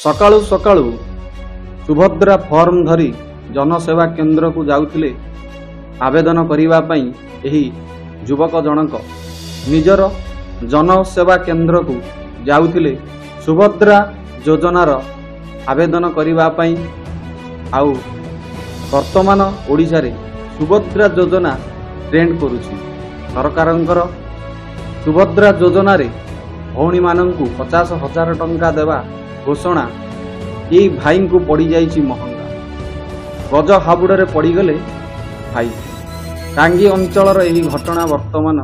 सकाळू सकाळू Subhadra form धरी जनसेवा केन्द्र को जाउथिले आवेदन करिबा पई एही युवक जनक निजर जनसेवा केन्द्र को जाउथिले सुभद्रा योजनार आवेदन करिबा पई। आउ वर्तमान ओडिशा रे सुभद्रा योजना ट्रेंड करुछि। सरकारंकर सुभद्रा योजना रे भौणी मानंकु 50,000 टंका देवा घोषणा ये भाई को पड़ जाइछि महंगा। गज हाबुड़े पड़गले भाई टांगी अंचलर यही घटना वर्तमान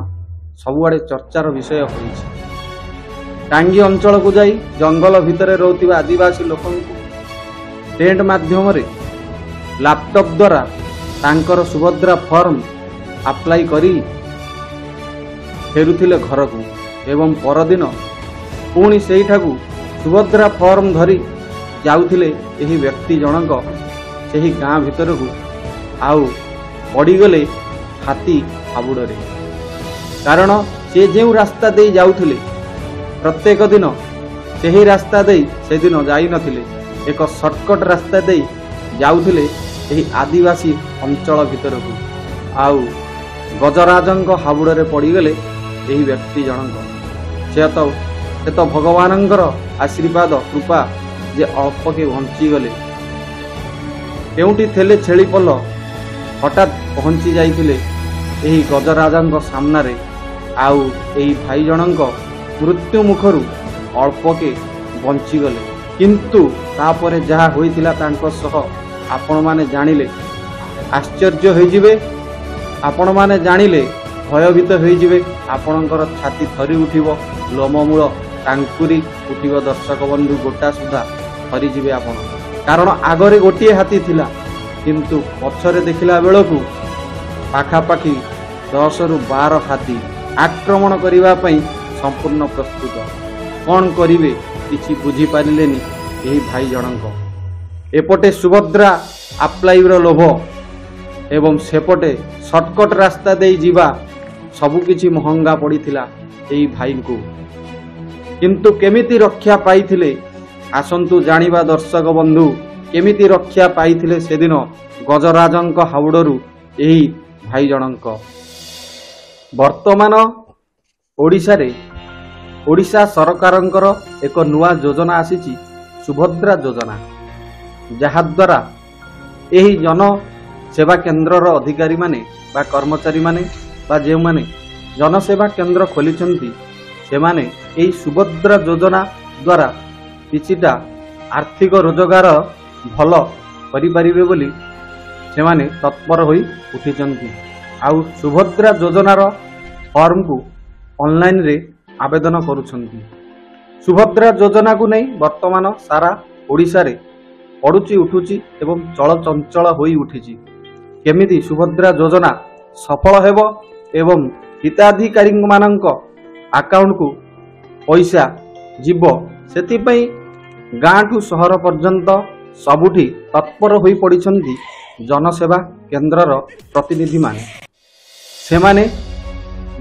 सबुआड़े चर्चार विषय होइछि। टांगी अंचल को जाई जंगल भितर रोथिबा आदिवासी लोक टेंट माध्यम रे लैपटॉप द्वारा तांकर सुभद्रा फॉर्म अप्लाई करी फेरुथिले घर को एवं परदिन पुणी सेठाकू सुभद्रा फॉर्म धरी जाउथिले एही व्यक्ति जनक सेही गाँ भितर को आउ पड़गले हाथी हाबुड़े। कारण से जो रास्ता दे जाउथिले प्रत्येक दिन सेही रास्ता दे से दिन जाई नथिले, एक शॉर्टकट रास्ता दे जाउथिले एही आदिवासी अंचल भितर को आउ गजराजंक हाबुड़े पड़गले एही व्यक्ति जनक। से तो भगवानंकर आशीर्वाद कृपा जे अल्प के बंची गले। केउटी थेले छेली पल हठात पहुंची जाइथिले एही गजराजंक सामना रे। आउ एही भाई जनक मृत्यु मुखरु अल्प के बंची गले। किंतु तापरे जहा होइथिला तांको सह आपण माने जानिले आश्चर्य होई जिवे। आपण माने जानिले भयभीत होई जिवे। आपणकर छाती थरी उठिबो, लोममूल टांकुरी उठिबो। दर्शक बंधु गोटा सुधा थरी जिवे आपण। कारण आगरे गोटे हाथी थिला किंतु पछरे देखिला बेलकू पाखापाखि 10 रु 12 हाथी आक्रमण करिबा पई संपूर्ण प्रस्तुत। कौन करिवे किछि बुझी पारिलेनी एही भाई जनक। एपटे सुभद्रा अप्लाईर लोभ एवं सेपटे शॉर्टकट रास्ता दे जीवा सबु किछि महंगा पड़िथिला एही भाई को। किंतु केमिति रक्षा पाइथिले आसंतु जानिबा दर्शक बंधु। केमिति रक्षा पाइथिले सेदिन गजराजंक हाउडरू एही भाई जनक। वर्तमान ओडिशा रे ओडिशा सरकारंकर एक नुआ योजना आसीछि सुभद्रा योजना, जहा द्वारा एही जन सेवा केन्द्रर अधिकारी माने बा कर्मचारी माने बा जे माने जनसेवा केन्द्र खोलिछंती से माने एही सुभद्रा योजना द्वारा किछिटा आर्थिक रोजगार भल करिपारिबे बोली से माने तत्पर होई उठिछंती। आउ सुभद्रा योजनार फॉर्म को ऑनलाइन रे आवेदन करुछंती। सुभद्रा योजना को नहीं वर्तमान सारा ओडिशा रे पड़ुची उठुची एवं चलचंचल होई उठिची। केमिति सुभद्रा योजना सफल हेबो एवं हिताधिकारी मानक अकाउंट को पैसा जीव सेति पई गाँ ठू सहर पर्यंत सबुठी तत्पर होई पड़िछंती जनसेवा केन्द्रर प्रतिनिधि माने। से माने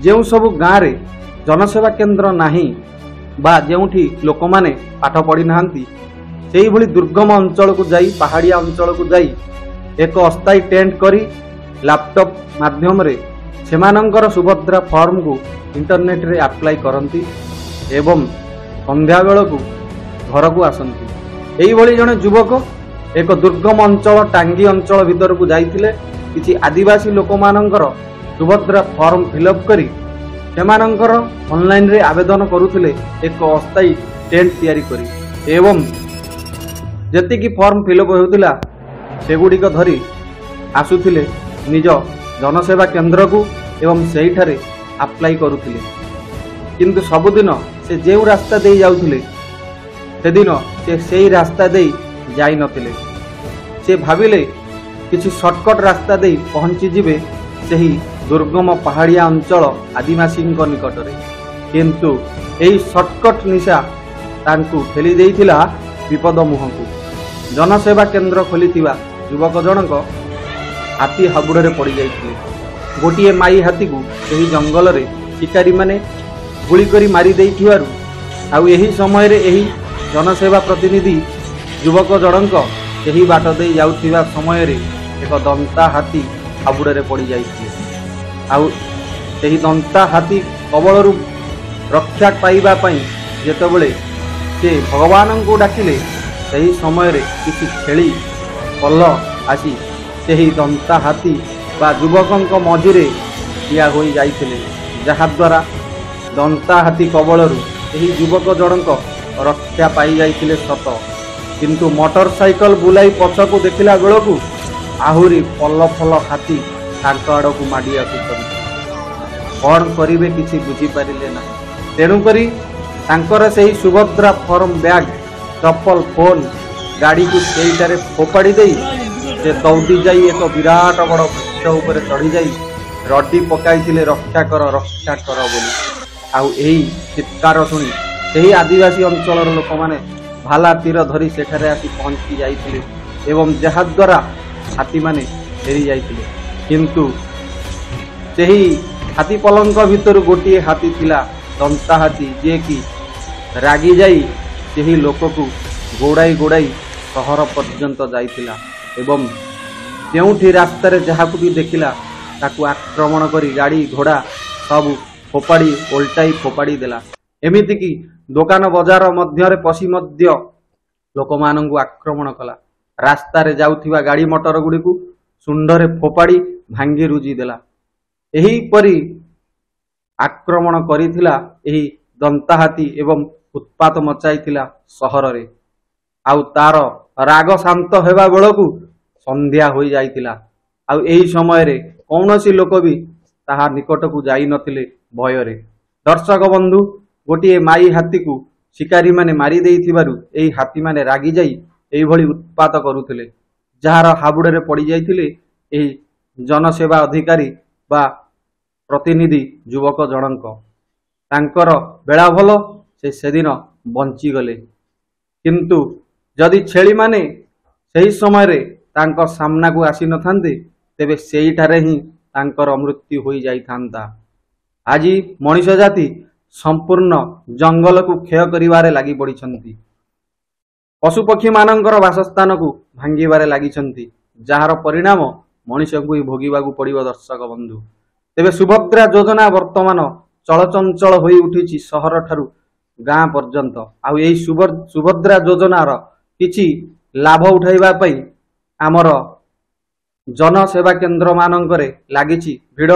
जेउ सब गाँ रे जनसेवा केन्द्र नाही बा जेउठी लोक माने पाठ पढ़ी नाहंती सेही भली दुर्गम अंचल को जाई, पहाड़िया अंचल को जाई एक अस्थायी टेंट करी लैपटॉप माध्यम रे सेमानंकर सुभद्रा फॉर्म को इंटरनेट रे अप्लाई करंती एवं संध्या बेल को घर को आसंती। एही भली जने युवक एक दुर्गम अंचल टांगी अंचल भीतर को जाइथिले किछि आदिवासी लोक मानंकर सुभद्रा फॉर्म फिलअप करी सेमानंकर ऑनलाइन रे आवेदन करुथिले एक अस्थायी टेंट तैयारी करी एवं जतिकी फॉर्म फिलअप होउथिला सेगुड़िक धरी आसुथिले निज जनसेवा केन्द्र को एवं सेहिठारे अप्लाई करुथिले। किंतु सबुदिन से जेउ रास्ता दे जाउथिले सेदिन से सेही रास्ता दे जाई नथिले। से भाविले किछि शॉर्टकट रास्ता दे पहुंची जिवे सेही दुर्गम पहाड़िया अंचल आदिवासी निकट रे। किंतु एही शॉर्टकट निशा तांकु ठेली देइथिला विपद मुहंकु। जनसेवा केन्द्र खोलिथिबा युवक जनक हाथी हाबुड़े पड़ जाइथिले। गोटे माई हाथी को यही जंगल रे शिकारी माने गुली करी मारी देइथिबारु आउ यही समय रे यही जनसेवा प्रतिनिधि ଯୁବକ ଜଣଙ୍କ ସେହି ବାଟ ଦେଇ ଯାଉଥିବା ସମୟରେ ଏକ ଦନ୍ତା ହାତୀ ହାବୁଡ଼ରେ ପଡ଼ିଯାଇଥିଲେ। ଆଉ ସେହି ଦନ୍ତା ହାତୀ କବଳରୁ ରକ୍ଷା ପାଇବା ପାଇଁ ଯେତେବେଳେ ସେ ଭଗବାନଙ୍କୁ ଡାକିଲେ, ସେହି ସମୟରେ କିଛି ଛେଳି ପଲ ଆସି ସେହି ଦନ୍ତା ହାତୀ ବା ଯୁବକଙ୍କ ମଝିରେ ଠିଆ ହୋଇ ଯାଇଥିଲେ, ଯାହାଦ୍ୱାରା ଦନ୍ତା ହାତୀ କବଳରୁ ଏହି ଯୁବକ ଜଣଙ୍କ ରକ୍ଷା ପାଇଯାଇଥିଲେ ସତ, କିନ୍ତୁ ମୋଟର ସାଇକେଲ ବୁଲାଇ ପଛକୁ ଦେଖିଲା ବେଳକୁ ଆହୁରି ପଲ ପଲ ହାତୀ ତାଙ୍କ ଆଡ଼କୁ ମାଡ଼ି ଆସୁଛନ୍ତି। କ'ଣ କରିବେ କିଛି ବୁଝିପାରିଲେ ନାହିଁ। ତେଣୁକରି ତାଙ୍କର ସେହି ସୁଭଦ୍ରା ଫର୍ମ ବ୍ୟାଗ୍, ଚପଲ, ଫୋନ୍ ଗାଡ଼ିକୁ ସେଇଠାରେ ଫୋପାଡ଼ି ଦେଇ ସେ ଦୌଡ଼ି ଯାଇ ଏକ ବିରାଟ ବଡ଼ ବୃକ୍ଷ ଉପରେ ଚଢ଼ିଯାଇ ରଡ଼ି ପକାଇଥିଲେ, ରକ୍ଷା କର ବୋଲି। ଆଉ ଏହି ଚିତ୍କାର ଶୁଣି ସେହି ଆଦିବାସୀ ଅଞ୍ଚଳର ଲୋକମାନେ ଭାଲା ତୀର ଧରି ସେଠାରେ ଆସି ପହଞ୍ଚି ଯାଇଥିଲେ ଏବଂ ଯାହାଦ୍ୱାରା ହାତୀମାନେ ଫେରି ଯାଇଥିଲେ। କିନ୍ତୁ ସେହି ହାତୀ ପଲଙ୍କ ଭିତରୁ ଗୋଟିଏ ହାତୀ ଥିଲା, ଦନ୍ତା ହାତୀ, ଯିଏକି ରାଗି ଯାଇ ସେହି ଲୋକକୁ ଗୋଡ଼ାଇ ସହର ପର୍ଯ୍ୟନ୍ତ ଯାଇଥିଲା ଏବଂ ଯେଉଁଠି ରାସ୍ତାରେ ଯାହାକୁ ବି ଦେଖିଲା ତାକୁ ଆକ୍ରମଣ କରି ଗାଡ଼ି ଘୋଡ଼ା ସବୁ ଓଲଟାଇ ଫୋପାଡ଼ି ଦେଲା। ଏମିତିକି ଦୋକାନ ବଜାର ମଧ୍ୟରେ ପଶି ମଧ୍ୟ ଲୋକମାନଙ୍କୁ ଆକ୍ରମଣ କଲା। ରାସ୍ତାରେ ଯାଉଥିବା ଗାଡ଼ି ମଟର ଗୁଡ଼ିକୁ ଶୁଣ୍ଡରେ ଫୋପାଡ଼ି ଭାଙ୍ଗି ରୁଜି ଦେଲା। ଏହିପରି ଆକ୍ରମଣ କରିଥିଲା ଏହି ଦନ୍ତା ହାତୀ ଏବଂ ଉତ୍ପାତ ମଚାଇଥିଲା ସହରରେ। ଆଉ ତାର ରାଗ ଶାନ୍ତ ହେବା ବେଳକୁ ସନ୍ଧ୍ୟା ହୋଇଯାଇଥିଲା। ଆଉ ଏହି ସମୟରେ କୌଣସି ଲୋକ ବି ତାହା ନିକଟକୁ ଯାଇନଥିଲେ ଭୟରେ। ଦର୍ଶକ ବନ୍ଧୁ, ଗୋଟିଏ ମାଇ ହାତୀକୁ ଶିକାରୀମାନେ ମାରି ଦେଇଥିବାରୁ ଏହି ହାତୀମାନେ ରାଗି ଯାଇ ଏହିଭଳି ଉତ୍ପାତ କରୁଥିଲେ, ଯାହାର ହାବୁଡ଼ରେ ପଡ଼ିଯାଇଥିଲେ ଏହି ଜନସେବା ଅଧିକାରୀ ବା ପ୍ରତିନିଧି ଯୁବକ ଜଣଙ୍କ। ତାଙ୍କର ବେଳା ଭଲ, ସେ ସେଦିନ ବଞ୍ଚିଗଲେ। କିନ୍ତୁ ଯଦି ଛେଳିମାନେ ସେହି ସମୟରେ ତାଙ୍କ ସାମ୍ନାକୁ ଆସିନଥାନ୍ତେ, ତେବେ ସେଇଠାରେ ହିଁ ତାଙ୍କର ମୃତ୍ୟୁ ହୋଇଯାଇଥାନ୍ତା। ଆଜି ମଣିଷ ଜାତି ସମ୍ପୂର୍ଣ୍ଣ ଜଙ୍ଗଲକୁ କ୍ଷୟ କରିବାରେ ଲାଗି ପଡ଼ିଛନ୍ତି, ପଶୁପକ୍ଷୀମାନଙ୍କର ବାସସ୍ଥାନକୁ ଭାଙ୍ଗିବାରେ ଲାଗିଛନ୍ତି, ଯାହାର ପରିଣାମ ମଣିଷଙ୍କୁ ହିଁ ଭୋଗିବାକୁ ପଡ଼ିବ। ଦର୍ଶକ ବନ୍ଧୁ, ତେବେ ସୁଭଦ୍ରା ଯୋଜନା ବର୍ତ୍ତମାନ ଚଳଚଞ୍ଚଳ ହୋଇ ଉଠିଛି ସହରଠାରୁ ଗାଁ ପର୍ଯ୍ୟନ୍ତ। ଆଉ ଏହି ସୁଭଦ୍ରା ଯୋଜନାର କିଛି ଲାଭ ଉଠାଇବା ପାଇଁ ଆମର ଜନସେବା କେନ୍ଦ୍ର ମାନଙ୍କରେ ଲାଗିଛି ଭିଡ଼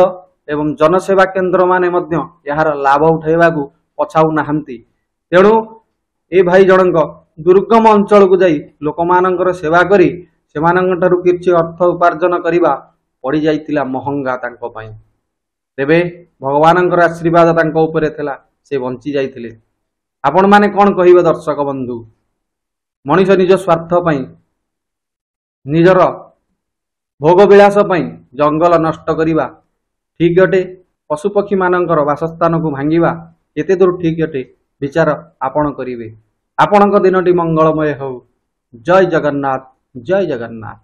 ଏବଂ ଜନସେବା କେନ୍ଦ୍ର ମାନେ ମଧ୍ୟ ଏହାର ଲାଭ ଉଠାଇବାକୁ ପଛାଉନାହାନ୍ତି। ତେଣୁ ଏ ଭାଇ ଜଣଙ୍କ ଦୁର୍ଗମ ଅଞ୍ଚଳକୁ ଯାଇ ଲୋକମାନଙ୍କର ସେବା କରି ସେମାନଙ୍କଠାରୁ କିଛି ଅର୍ଥ ଉପାର୍ଜନ କରିବା ପଡ଼ିଯାଇଥିଲା ମହଙ୍ଗା ତାଙ୍କ ପାଇଁ। ତେବେ ଭଗବାନଙ୍କର ଆଶୀର୍ବାଦ ତାଙ୍କ ଉପରେ ଥିଲା, ସେ ବଞ୍ଚି ଯାଇଥିଲେ। ଆପଣମାନେ କ'ଣ କହିବେ ଦର୍ଶକ ବନ୍ଧୁ? ମଣିଷ ନିଜ ସ୍ୱାର୍ଥ ପାଇଁ, ନିଜର ଭୋଗ ବିଳାସ ପାଇଁ ଜଙ୍ଗଲ ନଷ୍ଟ କରିବା ଠିକ୍ ଅଟେ? ପଶୁପକ୍ଷୀମାନଙ୍କର ବାସସ୍ଥାନକୁ ଭାଙ୍ଗିବା କେତେ ଦୂର ଠିକ୍ ଅଟେ? ବିଚାର ଆପଣ କରିବେ। ଆପଣଙ୍କ ଦିନଟି ମଙ୍ଗଳମୟ ହେଉ। ଜୟ ଜଗନ୍ନାଥ, ଜୟ ଜଗନ୍ନାଥ।